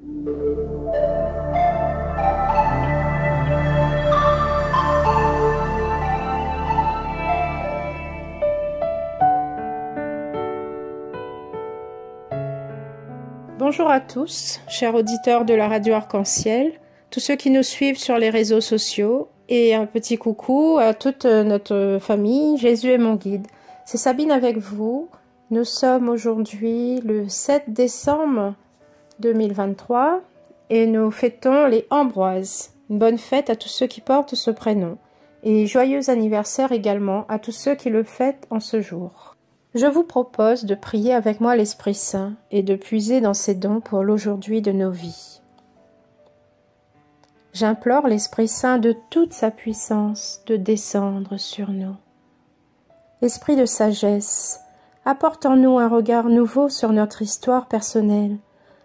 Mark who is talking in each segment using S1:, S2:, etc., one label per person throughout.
S1: Bonjour à tous, chers auditeurs de la radio Arc-en-Ciel, tous ceux qui nous suivent sur les réseaux sociaux, et un petit coucou à toute notre famille, Jésus est mon guide. C'est Sabine avec vous. Nous sommes aujourd'hui le 7 décembre 2023 et nous fêtons les Ambroises. Une bonne fête à tous ceux qui portent ce prénom et joyeux anniversaire également à tous ceux qui le fêtent en ce jour. Je vous propose de prier avec moi l'Esprit Saint et de puiser dans ses dons pour l'aujourd'hui de nos vies. J'implore l'Esprit Saint de toute sa puissance de descendre sur nous. Esprit de sagesse, apporte en nous un regard nouveau sur notre histoire personnelle.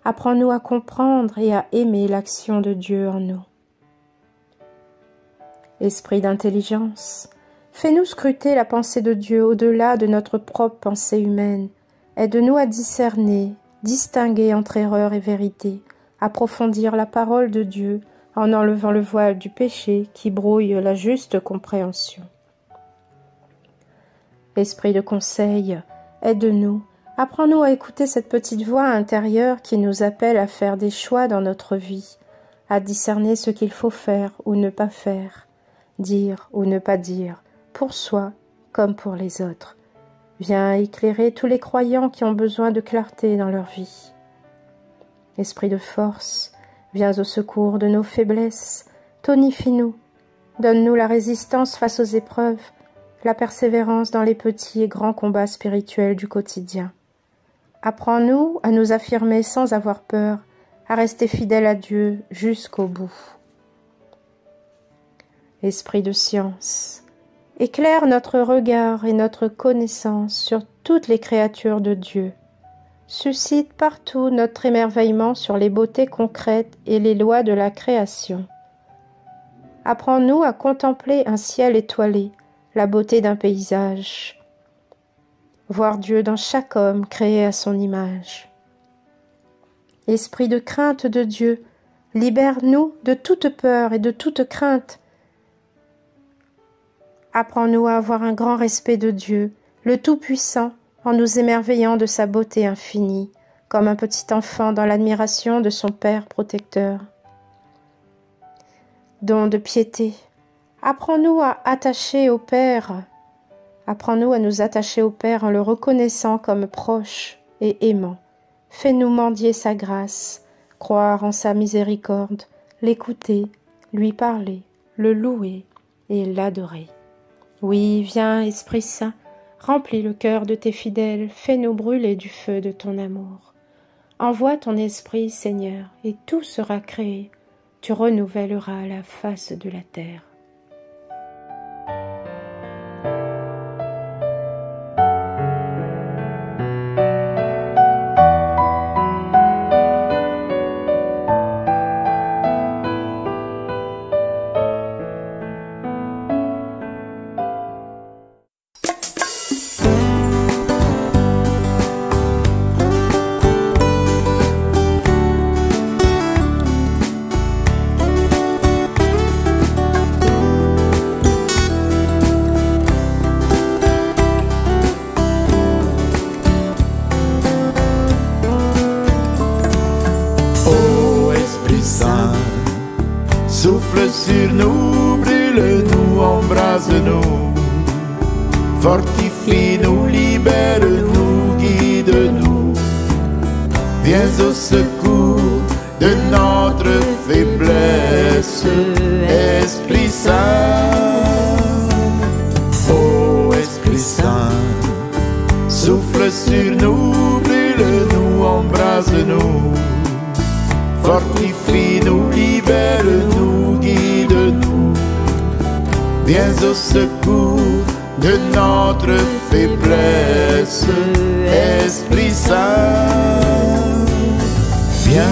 S1: Apprends-nous à comprendre et à aimer l'action de Dieu en nous. Esprit d'intelligence, fais-nous scruter la pensée de Dieu au-delà de notre propre pensée humaine. Aide-nous à discerner, distinguer entre erreur et vérité, approfondir la parole de Dieu en enlevant le voile du péché qui brouille la juste compréhension. Esprit de conseil, aide-nous, apprends-nous à écouter cette petite voix intérieure qui nous appelle à faire des choix dans notre vie, à discerner ce qu'il faut faire ou ne pas faire, dire ou ne pas dire, pour soi comme pour les autres. Viens éclairer tous les croyants qui ont besoin de clarté dans leur vie. Esprit de force, viens au secours de nos faiblesses, tonifie-nous, donne-nous la résistance face aux épreuves, la persévérance dans les petits et grands combats spirituels du quotidien. Apprends-nous à nous affirmer sans avoir peur, à rester fidèles à Dieu jusqu'au bout. Esprit de science, éclaire notre regard et notre connaissance sur toutes les créatures de Dieu. Suscite partout notre émerveillement sur les beautés concrètes et les lois de la création. Apprends-nous à contempler un ciel étoilé, la beauté d'un paysage. Voir Dieu dans chaque homme créé à son image. Esprit de crainte de Dieu, libère-nous de toute peur et de toute crainte. Apprends-nous à avoir un grand respect de Dieu, le Tout-Puissant, en nous émerveillant de sa beauté infinie, comme un petit enfant dans l'admiration de son Père protecteur. Don de piété, apprends-nous à attacher au Père. Apprends-nous à nous attacher au Père en le reconnaissant comme proche et aimant. Fais-nous mendier sa grâce, croire en sa miséricorde, l'écouter, lui parler, le louer et l'adorer. Oui, viens, Esprit Saint, remplis le cœur de tes fidèles, fais-nous brûler du feu de ton amour. Envoie ton esprit, Seigneur, et tout sera créé. Tu renouvelleras la face de la terre.
S2: Souffle sur nous, brûle-nous, embrase-nous, fortifie-nous, libère-nous, guide-nous. Viens au secours de notre faiblesse, Esprit Saint. Ô Esprit Saint, souffle sur nous, brûle-nous, embrase-nous, fortifie-nous, libère-nous, guide-nous. Viens au secours de notre faiblesse, Esprit Saint. Viens,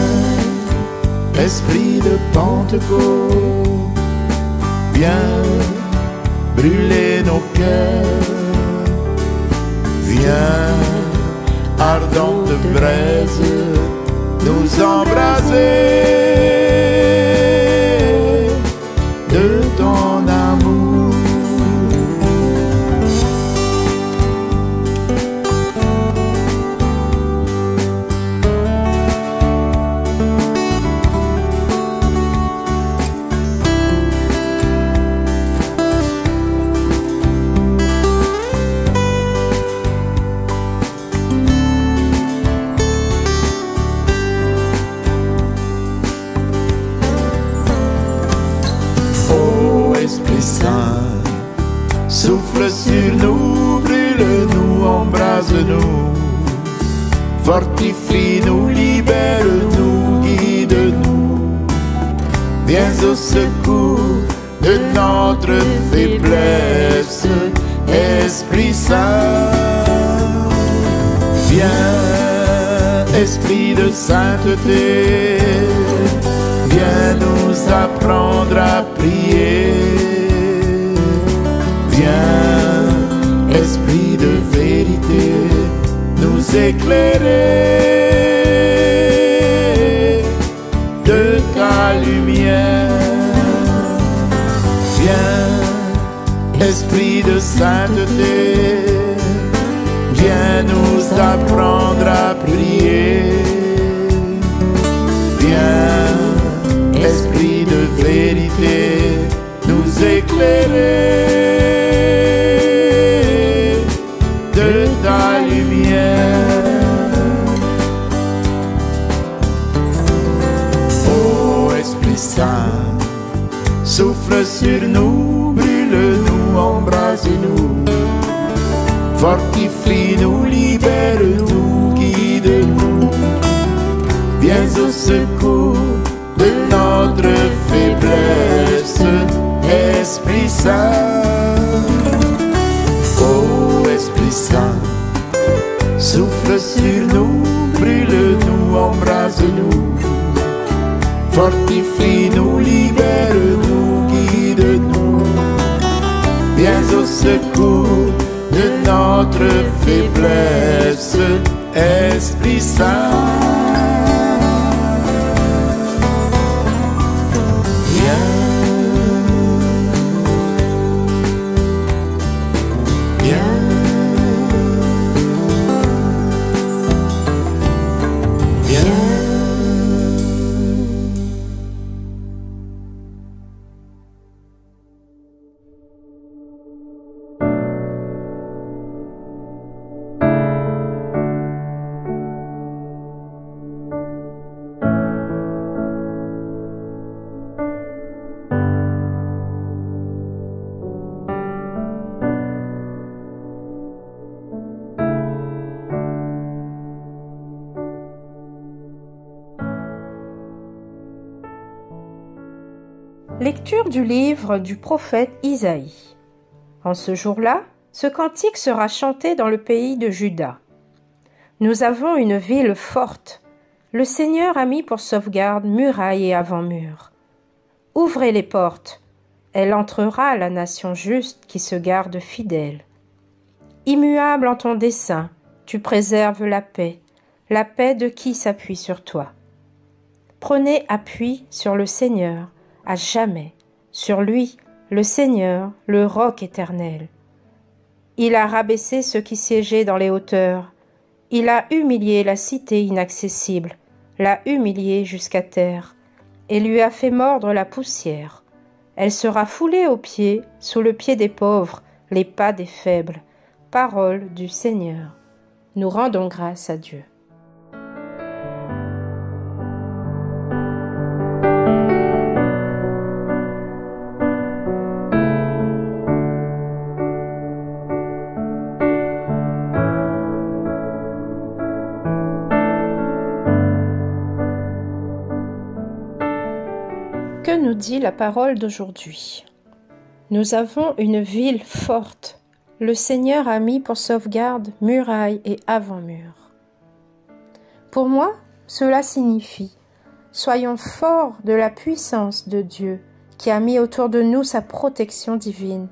S2: Esprit de Pentecôte, viens brûler nos cœurs. Viens, ardente braise, nous embraser de ton amour. Esprit Saint, souffle sur nous, brûle-nous, embrase-nous, fortifie-nous, libère-nous, guide-nous, viens au secours de notre faiblesse, Esprit Saint, viens, Esprit de sainteté, viens nous apprendre à prier. Viens, Esprit de vérité, nous éclairer de ta lumière. Viens, Esprit de sainteté, viens nous apprendre à prier. Viens, Esprit de vérité, nous éclairer de ta lumière. Ô Esprit Saint, souffle sur nous, brûle-nous, embrase-nous, fortifie-nous, libère-nous, guide-nous, viens au secours de notre faiblesse, Esprit Saint. Ô Esprit Saint, souffle sur nous, brûle-nous, embrase-nous, fortifie-nous, libère-nous, guide-nous, viens au secours de notre faiblesse, Esprit Saint.
S1: Lecture du livre du prophète Isaïe. En ce jour-là, ce cantique sera chanté dans le pays de Juda. Nous avons une ville forte. Le Seigneur a mis pour sauvegarde muraille et avant-mur. Ouvrez les portes. Elle entrera, la nation juste qui se garde fidèle. Immuable en ton dessein, tu préserves la paix de qui s'appuie sur toi. Prenez appui sur le Seigneur, à jamais, sur lui, le Seigneur, le roc éternel. Il a rabaissé ceux qui siégeaient dans les hauteurs. Il a humilié la cité inaccessible, l'a humiliée jusqu'à terre, et lui a fait mordre la poussière. Elle sera foulée aux pieds, sous le pied des pauvres, les pas des faibles. Parole du Seigneur. Nous rendons grâce à Dieu. Que nous dit la parole d'aujourd'hui? Nous avons une ville forte. Le Seigneur a mis pour sauvegarde muraille et avant-mur. Pour moi, cela signifie « Soyons forts de la puissance de Dieu qui a mis autour de nous sa protection divine »,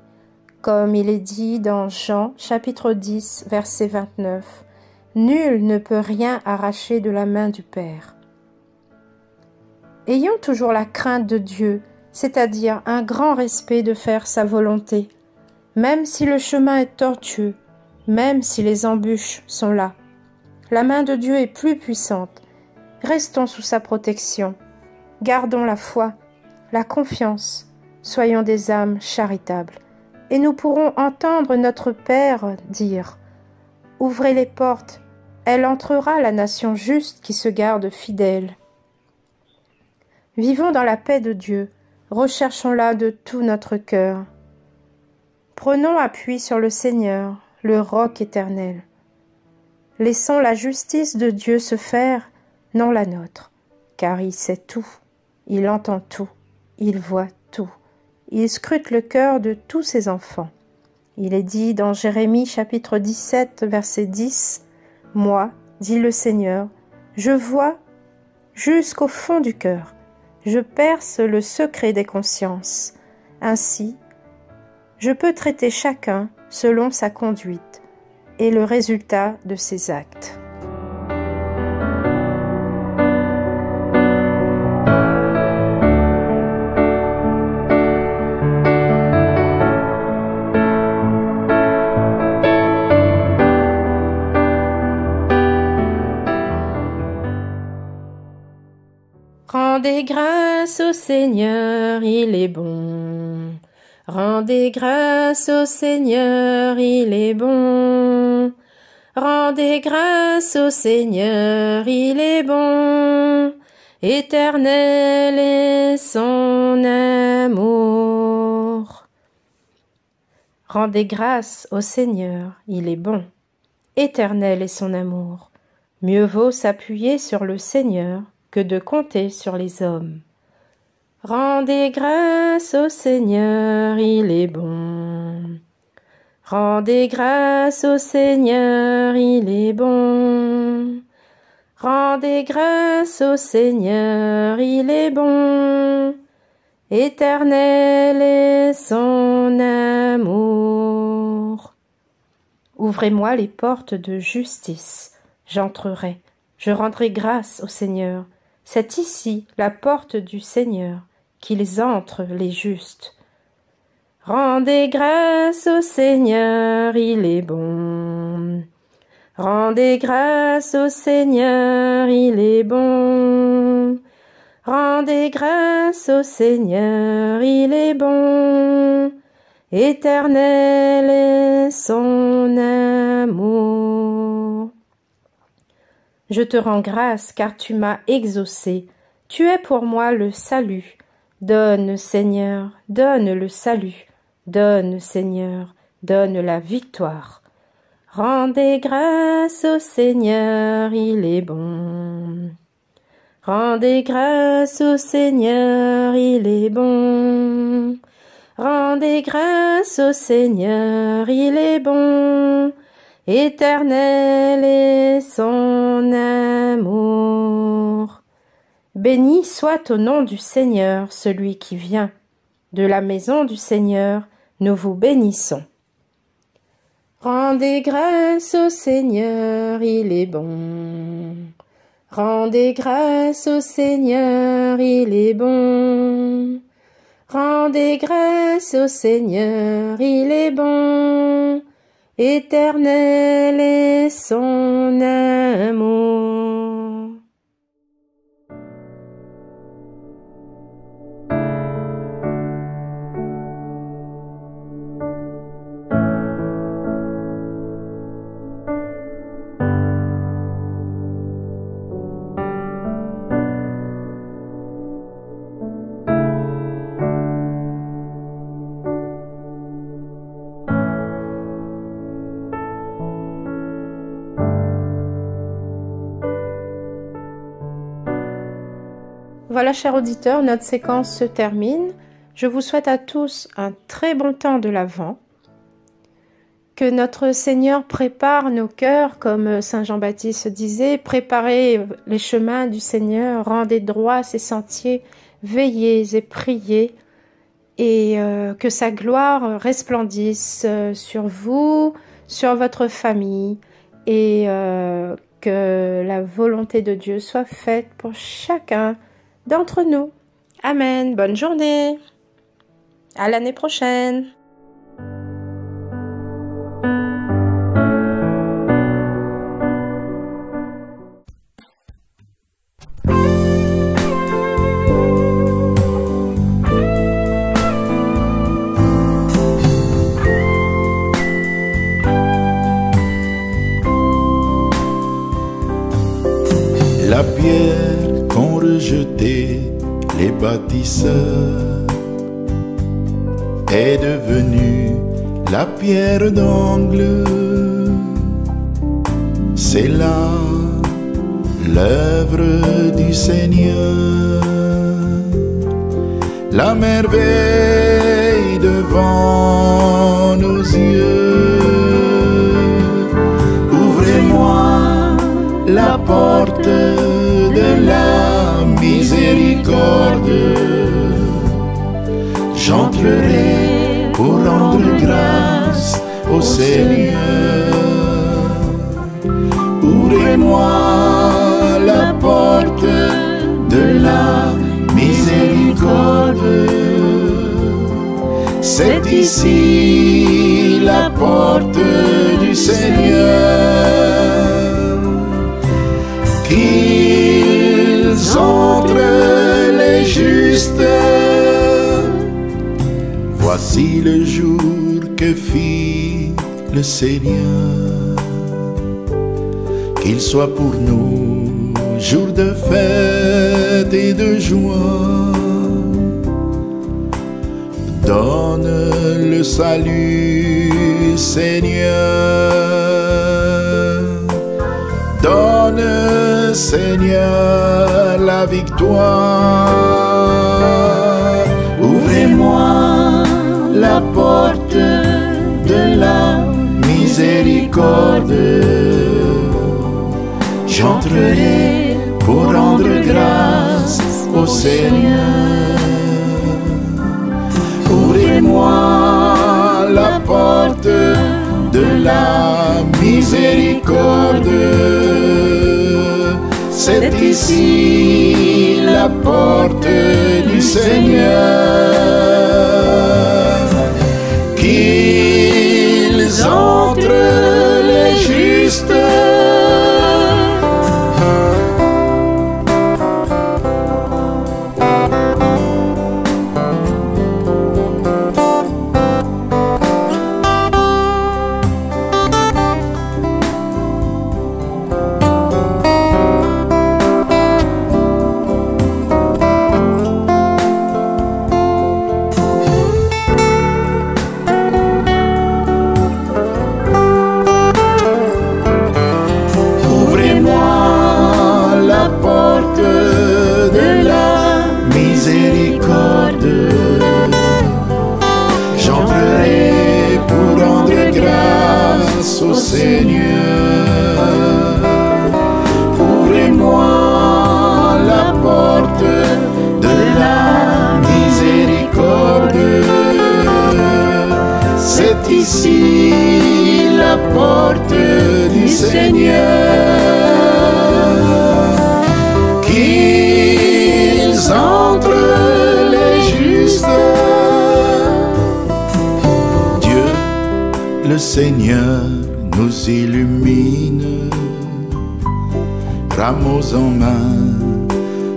S1: comme il est dit dans Jean chapitre 10, verset 29. « Nul ne peut rien arracher de la main du Père. » Ayons toujours la crainte de Dieu, c'est-à-dire un grand respect de faire sa volonté, même si le chemin est tortueux, même si les embûches sont là. La main de Dieu est plus puissante. Restons sous sa protection. Gardons la foi, la confiance. Soyons des âmes charitables. Et nous pourrons entendre notre Père dire « Ouvrez les portes, elle entrera la nation juste qui se garde fidèle. » Vivons dans la paix de Dieu, recherchons-la de tout notre cœur. Prenons appui sur le Seigneur, le roc éternel. Laissons la justice de Dieu se faire, non la nôtre, car il sait tout, il entend tout, il voit tout, il scrute le cœur de tous ses enfants. Il est dit dans Jérémie chapitre 17, verset 10, « Moi, dit le Seigneur, je vois jusqu'au fond du cœur, je perce le secret des consciences. Ainsi, je peux traiter chacun selon sa conduite et le résultat de ses actes. » Rendez grâce au Seigneur, il est bon. Rendez grâce au Seigneur, il est bon. Rendez grâce au Seigneur, il est bon. Éternel est son amour. Rendez grâce au Seigneur, il est bon. Éternel est son amour. Mieux vaut s'appuyer sur le Seigneur que de compter sur les hommes. Rendez grâce au Seigneur, il est bon. Rendez grâce au Seigneur, il est bon. Rendez grâce au Seigneur, il est bon. Éternel est son amour. Ouvrez-moi les portes de justice, j'entrerai, je rendrai grâce au Seigneur. C'est ici la porte du Seigneur, qu'ils entrent les justes. Rendez grâce au Seigneur, il est bon. Rendez grâce au Seigneur, il est bon. Rendez grâce au Seigneur, il est bon. Éternel est son amour. Je te rends grâce car tu m'as exaucé. Tu es pour moi le salut. Donne, Seigneur, donne le salut. Donne, Seigneur, donne la victoire. Rendez grâce au Seigneur, il est bon. Rendez grâce au Seigneur, il est bon. Rendez grâce au Seigneur, il est bon. Éternel est son amour. Béni soit au nom du Seigneur celui qui vient. De la maison du Seigneur, nous vous bénissons. Rendez grâce au Seigneur, il est bon. Rendez grâce au Seigneur, il est bon. Rendez grâce au Seigneur, il est bon. Éternel est son amour. Voilà, chers auditeurs, notre séquence se termine. Je vous souhaite à tous un très bon temps de l'Avent. Que notre Seigneur prépare nos cœurs, comme Saint Jean-Baptiste disait, préparez les chemins du Seigneur, rendez droits ses sentiers, veillez et priez, et que sa gloire resplendisse sur vous, sur votre famille, et que la volonté de Dieu soit faite pour chacun d'entre nous. Amen. Bonne journée. À l'année prochaine.
S2: La pierre qu'ont rejetée les bâtisseurs est devenue la pierre d'angle. C'est là l'œuvre du Seigneur, la merveille devant nos yeux. Ouvrez-moi la porte de la miséricorde, j'entrerai pour rendre grâce au Seigneur. Ouvrez-moi la porte de la miséricorde, c'est ici la porte du Seigneur. Qu'ils entrent les justes. Voici le jour que fit le Seigneur. Qu'il soit pour nous jour de fête et de joie. Donne le salut, Seigneur. Donne, Seigneur, la victoire. Ouvrez-moi la porte de la miséricorde. J'entrerai pour rendre grâce au Seigneur. Ouvrez-moi la porte de la miséricorde. C'est ici la porte du Seigneur. Qu'ils entrent les justes. J'entrerai pour rendre grâce au Seigneur. Ouvrez-moi la porte de la miséricorde. C'est ici la porte du Seigneur. Qu'ils entrent les justes. Le Seigneur nous illumine, rameaux en main,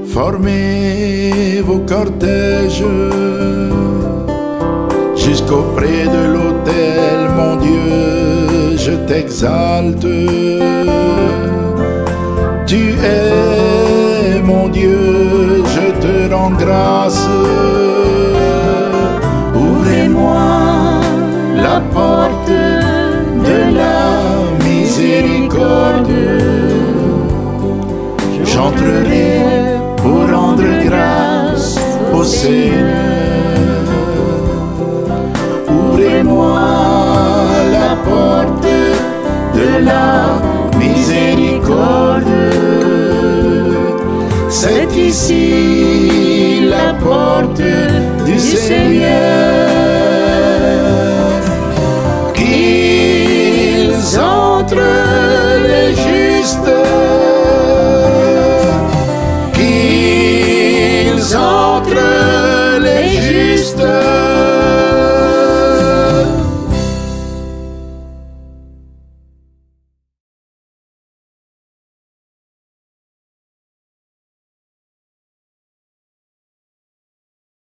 S2: formez vos cortèges jusqu'auprès de l'autel, mon Dieu, je t'exalte. Tu es mon Dieu, je te rends grâce. Ouvrez-moi la porte de la miséricorde. J'entrerai pour rendre grâce au Seigneur. Ouvrez-moi la porte de la miséricorde. C'est ici la porte du Seigneur. Qu'ils entrent les justes.